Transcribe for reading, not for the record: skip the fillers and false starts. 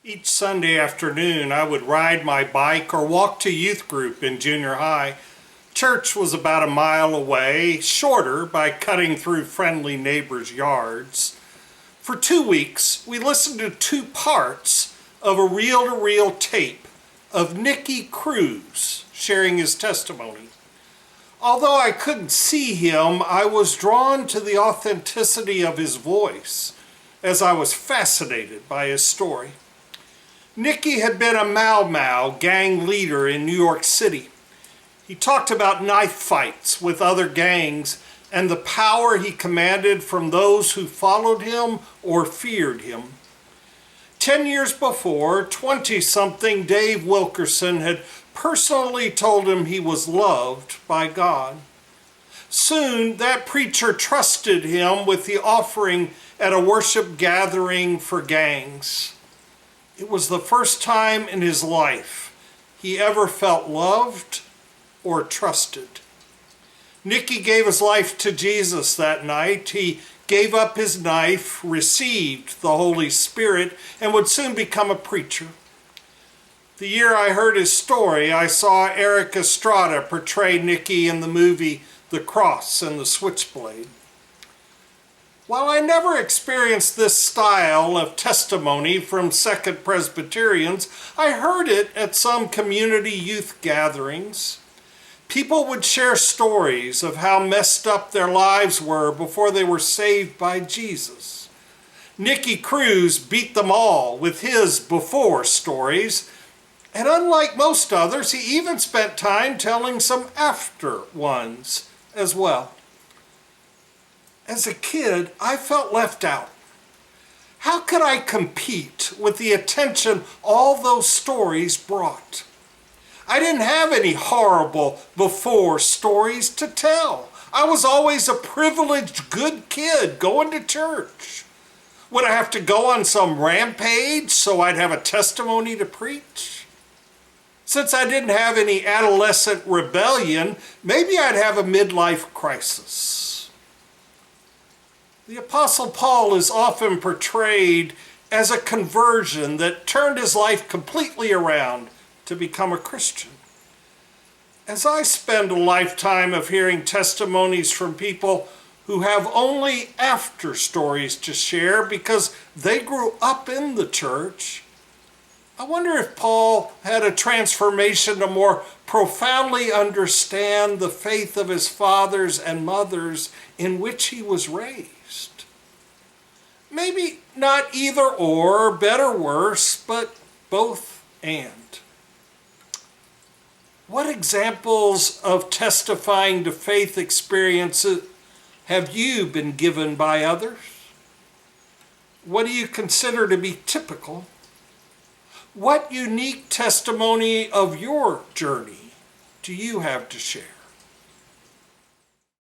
Each Sunday afternoon, I would ride my bike or walk to youth group in junior high. Church was about a mile away, shorter by cutting through friendly neighbors' yards. For 2 weeks, we listened to 2 parts of a reel-to-reel tape of Nicky Cruz sharing his testimony. Although I couldn't see him, I was drawn to the authenticity of his voice as I was fascinated by his story. Nicky had been a Mau Mau gang leader in New York City. He talked about knife fights with other gangs and the power he commanded from those who followed him or feared him. 10 years before, 20-something Dave Wilkerson had personally told him he was loved by God. Soon, that preacher trusted him with the offering at a worship gathering for gangs. It was the first time in his life he ever felt loved or trusted. Nicky gave his life to Jesus that night. He gave up his knife, received the Holy Spirit, and would soon become a preacher. The year I heard his story, I saw Eric Estrada portray Nicky in the movie The Cross and the Switchblade. While I never experienced this style of testimony from Second Presbyterians, I heard it at some community youth gatherings. People would share stories of how messed up their lives were before they were saved by Jesus. Nicky Cruz beat them all with his before stories, and unlike most others, he even spent time telling some after ones as well. As a kid, I felt left out. How could I compete with the attention all those stories brought? I didn't have any horrible before stories to tell. I was always a privileged good kid going to church. Would I have to go on some rampage so I'd have a testimony to preach? Since I didn't have any adolescent rebellion, maybe I'd have a midlife crisis. The Apostle Paul is often portrayed as a conversion that turned his life completely around to become a Christian. As I spend a lifetime of hearing testimonies from people who have only after stories to share because they grew up in the church, I wonder if Paul had a transformation to more profoundly understand the faith of his fathers and mothers in which he was raised. Maybe not either or, better or worse, but both and. What examples of testifying to faith experiences have you been given by others? What do you consider to be typical? What unique testimony of your journey do you have to share?